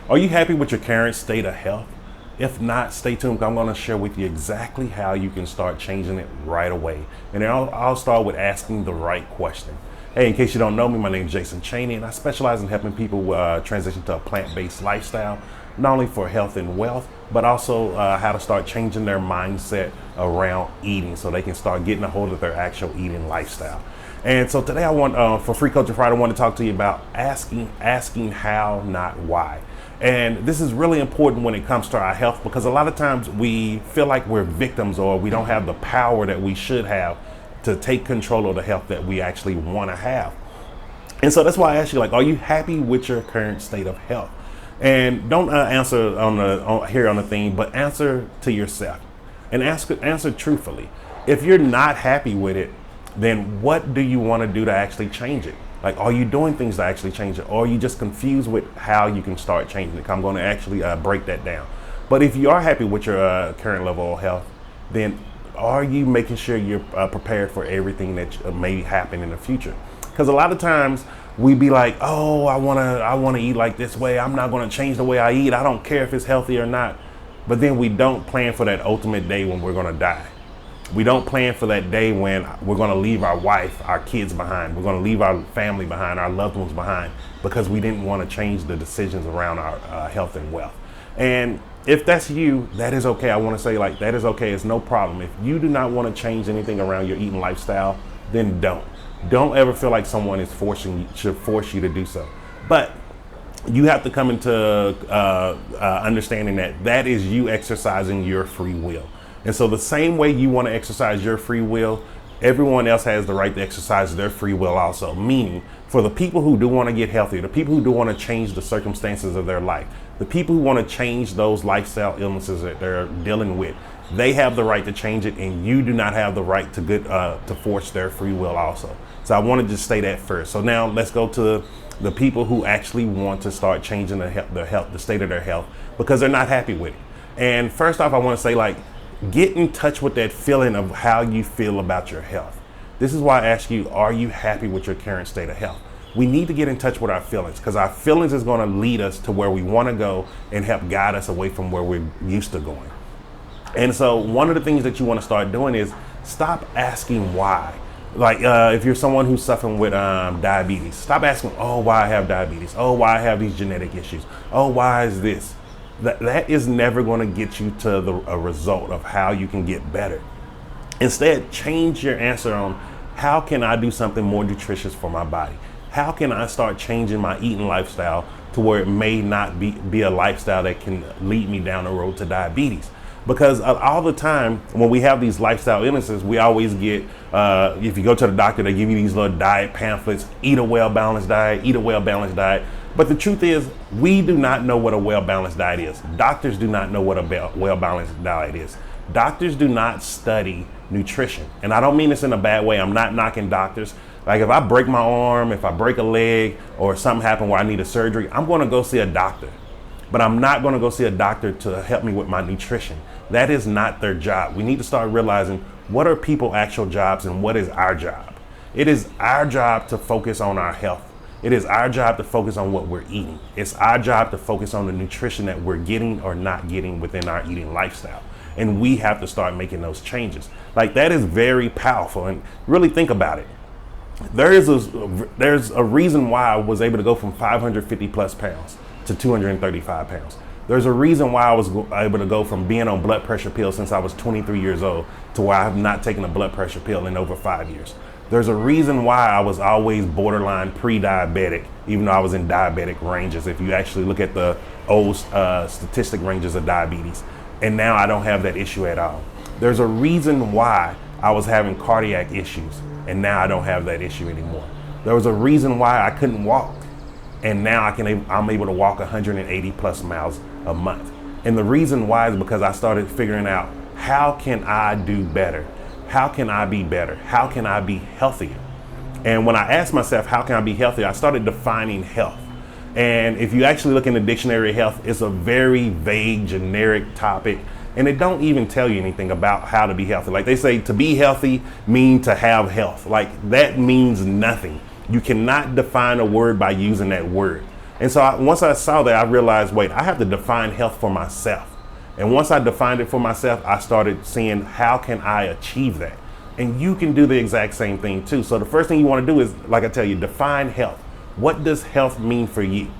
Are you happy with your current state of health? If not, stay tuned. I'm going to share with you exactly how you can start changing it right away. And then I'll start with asking the right question. Hey, in case you don't know me, my name is Jason Chaney, and I specialize in helping people transition to a plant-based lifestyle, not only for health and wealth, but also how to start changing their mindset around eating so they can start getting a hold of their actual eating lifestyle. And so today I want, for Free Coaching Friday, I want to talk to you about asking how, not why. And this is really important when it comes to our health, because a lot of times we feel like we're victims or we don't have the power that we should have to take control of the health that we actually want to have. And so that's why I ask you, like, are you happy with your current state of health? And don't answer here on the thing, but answer to yourself and answer truthfully. If you're not happy with it, then what do you want to do to actually change it? Like, are you doing things to actually change it? Or are you just confused with how you can start changing it? I'm going to actually break that down. But if you are happy with your current level of health, then are you making sure you're prepared for everything that may happen in the future? Because a lot of times we be like, oh, I want to eat like this way. I'm not going to change the way I eat. I don't care if it's healthy or not. But then we don't plan for that ultimate day when we're going to die. We don't plan for that day when we're going to leave our wife, our kids behind. We're going to leave our family behind, our loved ones behind, because we didn't want to change the decisions around our health and wealth. And if that's you, that is okay. I want to say, like, that is okay. It's no problem. If you do not want to change anything around your eating lifestyle, then don't. Don't ever feel like someone is should force you to do so. But you have to come into understanding that is you exercising your free will. And so the same way you want to exercise your free will, everyone else has the right to exercise their free will also. Meaning, for the people who do want to get healthier, the people who do want to change the circumstances of their life, the people who want to change those lifestyle illnesses that they're dealing with, they have the right to change it, and you do not have the right to force their free will also. So I wanted to say that first. So now let's go to the people who actually want to start changing the state of their health because they're not happy with it. And first off, I want to say, like, get in touch with that feeling of how you feel about your health. This is why I ask you, are you happy with your current state of health? We need to get in touch with our feelings, because our feelings is going to lead us to where we want to go and help guide us away from where we're used to going. And so one of the things that you want to start doing is stop asking why. Like if you're someone who's suffering with diabetes, stop asking, oh, why I have diabetes? Oh, why I have these genetic issues? Oh, why is this? That is never going to get you to a result of how you can get better. Instead, change your answer on, how can I do something more nutritious for my body? How can I start changing my eating lifestyle to where it may not be a lifestyle that can lead me down the road to diabetes? Because all the time when we have these lifestyle illnesses, we always get, if you go to the doctor, they give you these little diet pamphlets, eat a well-balanced diet, eat a well-balanced diet. But the truth is, we do not know what a well-balanced diet is. Doctors do not know what a well-balanced diet is. Doctors do not study nutrition. And I don't mean this in a bad way. I'm not knocking doctors. Like, if I break my arm, if I break a leg, or something happened where I need a surgery, I'm going to go see a doctor. But I'm not going to go see a doctor to help me with my nutrition. That is not their job. We need to start realizing, what are people's actual jobs and what is our job? It is our job to focus on our health. It is our job to focus on what we're eating. It's our job to focus on the nutrition that we're getting or not getting within our eating lifestyle. And we have to start making those changes. Like, that is very powerful. And really think about it. There's a reason why I was able to go from 550 plus pounds to 235 pounds. There's a reason why I was able to go from being on blood pressure pills since I was 23 years old to where I have not taken a blood pressure pill in over 5 years. There's a reason why I was always borderline pre-diabetic, even though I was in diabetic ranges, if you actually look at the old statistic ranges of diabetes. And now I don't have that issue at all. There's a reason why I was having cardiac issues, and now I don't have that issue anymore. There was a reason why I couldn't walk, and now I'm able to walk 180 plus miles a month. And the reason why is because I started figuring out, how can I do better? How can I be better? How can I be healthier? And when I asked myself, how can I be healthier? I started defining health. And if you actually look in the dictionary of health, it's a very vague, generic topic. And it don't even tell you anything about how to be healthy. Like, they say to be healthy means to have health. Like, that means nothing. You cannot define a word by using that word. And so once I saw that, I realized, wait, I have to define health for myself. And once I defined it for myself, I started seeing how can I achieve that. And you can do the exact same thing too. So the first thing you want to do is, like I tell you, define health. What does health mean for you?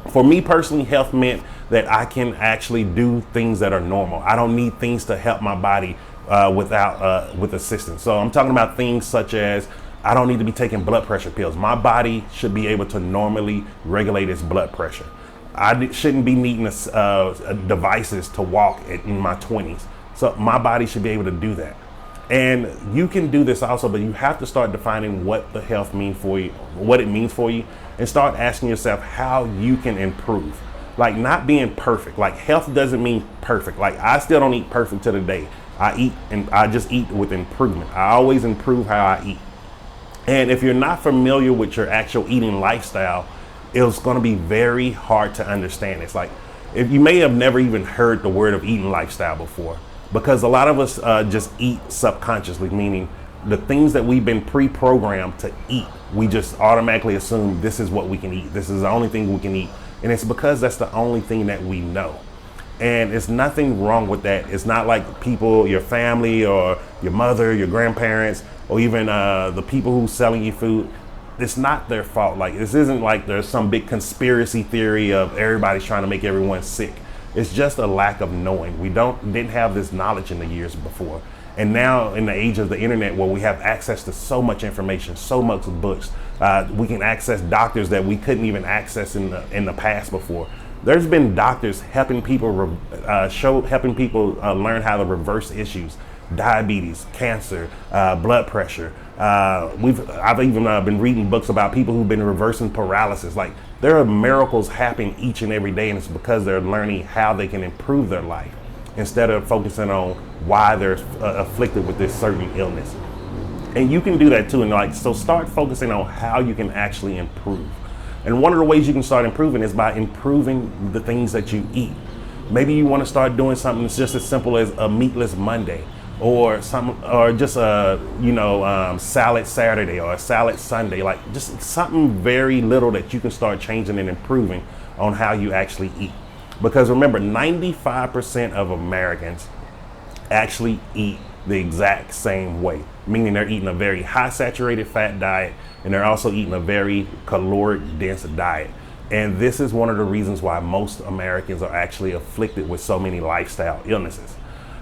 For me personally, health meant that I can actually do things that are normal. I don't need things to help my body with assistance. So I'm talking about things such as I don't need to be taking blood pressure pills. My body should be able to normally regulate its blood pressure. I shouldn't be needing devices to walk in my 20s. So my body should be able to do that. And you can do this also, but you have to start defining what the health means for you, what it means for you, and start asking yourself how you can improve. Like not being perfect. Like health doesn't mean perfect. Like I still don't eat perfect to the day. I eat and I just eat with improvement. I always improve how I eat. And if you're not familiar with your actual eating lifestyle, it's going to be very hard to understand. It's like if you may have never even heard the word of eating lifestyle before, because a lot of us just eat subconsciously, meaning the things that we've been pre-programmed to eat, we just automatically assume this is what we can eat. This is the only thing we can eat. And it's because that's the only thing that we know. And it's nothing wrong with that. It's not like people, your family or your mother, your grandparents, or even the people who's selling you food. It's not their fault. Like this isn't like there's some big conspiracy theory of everybody's trying to make everyone sick. It's just a lack of knowing. We didn't have this knowledge in the years before. And now in the age of the internet where we have access to so much information, so much books, we can access doctors that we couldn't even access in the past before. There's been doctors helping people learn how to reverse issues, diabetes, cancer, blood pressure. I've even been reading books about people who've been reversing paralysis. Like there are miracles happening each and every day, and it's because they're learning how they can improve their life instead of focusing on why they're afflicted with this certain illness. And you can do that too. And so start focusing on how you can actually improve. And one of the ways you can start improving is by improving the things that you eat. Maybe you want to start doing something that's just as simple as a meatless Monday, or just a salad Saturday or a salad Sunday. Like just something very little that you can start changing and improving on how you actually eat. Because remember, 95% of Americans actually eat the exact same way, meaning they're eating a very high saturated fat diet, and they're also eating a very caloric dense diet. And this is one of the reasons why most Americans are actually afflicted with so many lifestyle illnesses.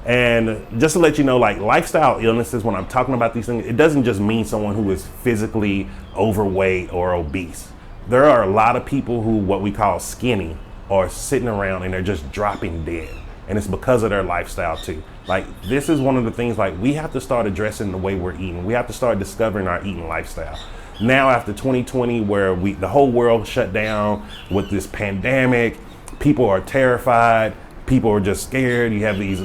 And just to let you know, like lifestyle illnesses, when I'm talking about these things, it doesn't just mean someone who is physically overweight or obese. There are a lot of people who, what we call skinny, are sitting around and they're just dropping dead. And it's because of their lifestyle too. Like this is one of the things, like we have to start addressing the way we're eating. We have to start discovering our eating lifestyle. Now after 2020, where the whole world shut down with this pandemic, people are terrified. People are just scared. You have these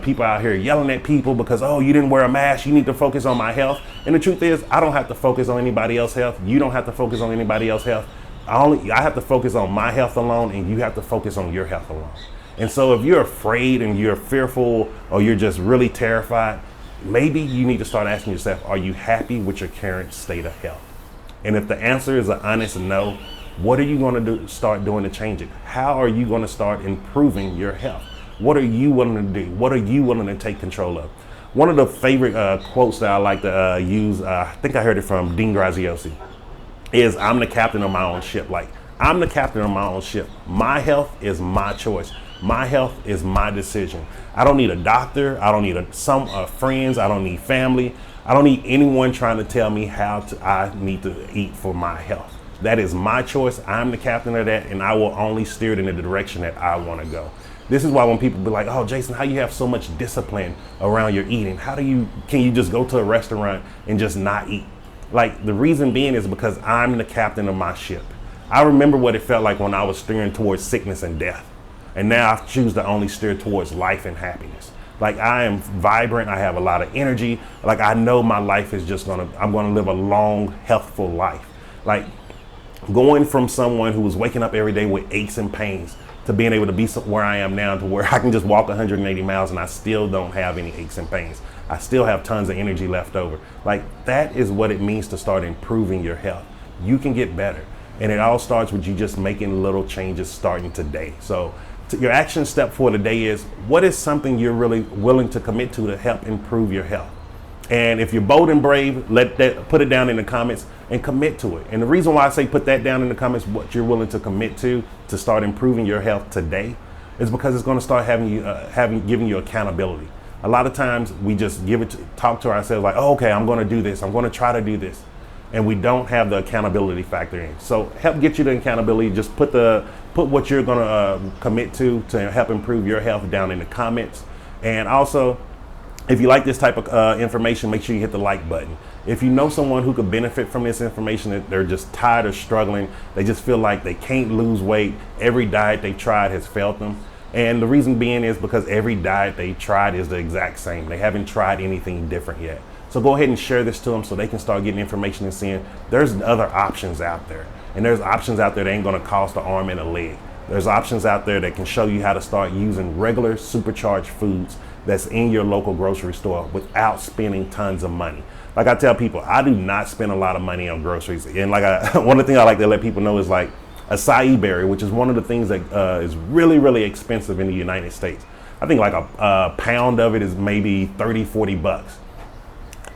people out here yelling at people because, oh, you didn't wear a mask. You need to focus on my health. And the truth is, I don't have to focus on anybody else's health. You don't have to focus on anybody else's health. I have to focus on my health alone, and you have to focus on your health alone. And so if you're afraid and you're fearful or you're just really terrified, maybe you need to start asking yourself, are you happy with your current state of health? And if the answer is an honest no, what are you going to start doing to change it? How are you going to start improving your health? What are you willing to do? What are you willing to take control of? One of the favorite quotes that I like to use, I think I heard it from Dean Graziosi, is I'm the captain of my own ship. Like I'm the captain of my own ship. My health is my choice. My health is my decision. I don't need a doctor. I don't need some friends. I don't need family. I don't need anyone trying to tell me how I need to eat for my health. That is my choice. I'm the captain of that, and I will only steer it in the direction that I want to go. This is why when people be like, oh, Jason, how you have so much discipline around your eating? Can you just go to a restaurant and just not eat? Like the reason being is because I'm the captain of my ship. I remember what it felt like when I was steering towards sickness and death. And now I choose to only steer towards life and happiness. Like I am vibrant. I have a lot of energy. Like I know my life is I'm going to live a long, healthful life. Like going from someone who was waking up every day with aches and pains to being able to be where I am now, to where I can just walk 180 miles and I still don't have any aches and pains. I still have tons of energy left over. Like that is what it means to start improving your health. You can get better. And it all starts with you just making little changes starting today. So your action step for today is, what is something you're really willing to commit to help improve your health? And if you're bold and brave, put it down in the comments and commit to it. And the reason why I say put that down in the comments, what you're willing to commit to start improving your health today, is because it's going to start giving you accountability. A lot of times we just talk to ourselves like, oh, okay, I'm going to do this. I'm going to try to do this. And we don't have the accountability factor in. So help get you the accountability. Just put what you're going to commit to help improve your health down in the comments. And also, if you like this type of information, make sure you hit the like button. If you know someone who could benefit from this information, that they're just tired of struggling, they just feel like they can't lose weight, every diet they tried has failed them. And the reason being is because every diet they tried is the exact same. They haven't tried anything different yet. So go ahead and share this to them so they can start getting information and seeing there's other options out there. And there's options out there that ain't gonna cost an arm and a leg. There's options out there that can show you how to start using regular supercharged foods that's in your local grocery store without spending tons of money. Like I tell people, I do not spend a lot of money on groceries. And one of the things I like to let people know is like acai berry, which is one of the things that is really, really expensive in the United States. I think like a pound of it is maybe 30, 40 bucks.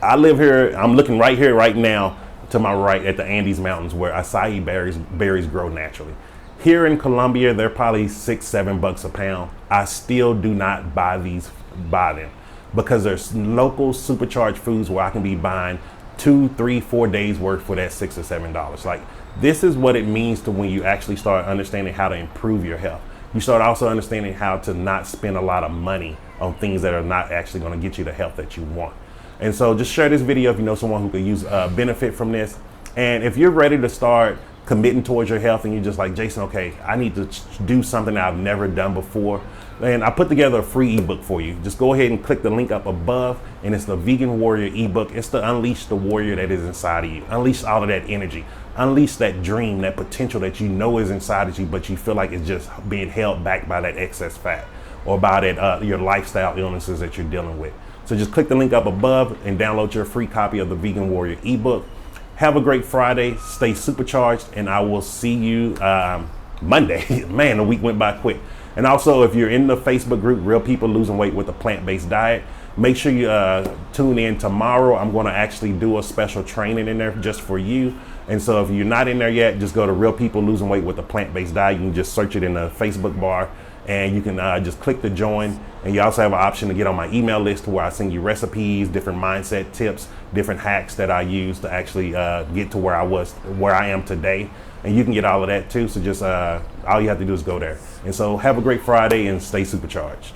I live here, I'm looking right here, right now, to my right at the Andes Mountains where acai berries grow naturally. Here in Colombia, they're probably $6, $7 a pound. I still do not buy them because there's local supercharged foods where I can be buying 2, 3, 4 days worth for that $6 or $7. Like, this is what it means to when you actually start understanding how to improve your health. You start also understanding how to not spend a lot of money on things that are not actually going to get you the health that you want. And so just share this video if you know someone who could use benefit from this. And if you're ready to start committing towards your health and you're just like, Jason, okay, I need to do something that I've never done before, and I put together a free ebook for you. Just go ahead and click the link up above, and it's the Vegan Warrior ebook. It's to unleash the warrior that is inside of you. Unleash all of that energy. Unleash that dream, that potential that you know is inside of you, but you feel like it's just being held back by that excess fat or by that your lifestyle illnesses that you're dealing with. So just click the link up above and download your free copy of the Vegan Warrior ebook. Have a great Friday. Stay supercharged, and I will see you Monday. Man, the week went by quick. And also, if you're in the Facebook group, Real People Losing Weight with a Plant-Based Diet, make sure you tune in tomorrow. I'm going to actually do a special training in there just for you. And so if you're not in there yet, just go to Real People Losing Weight with a Plant-Based Diet. You can just search it in the Facebook bar, and you can just click to join. And you also have an option to get on my email list where I send you recipes, different mindset tips, different hacks that I use to actually get to where I am today. And you can get all of that too. So just all you have to do is go there. And so have a great Friday and stay supercharged.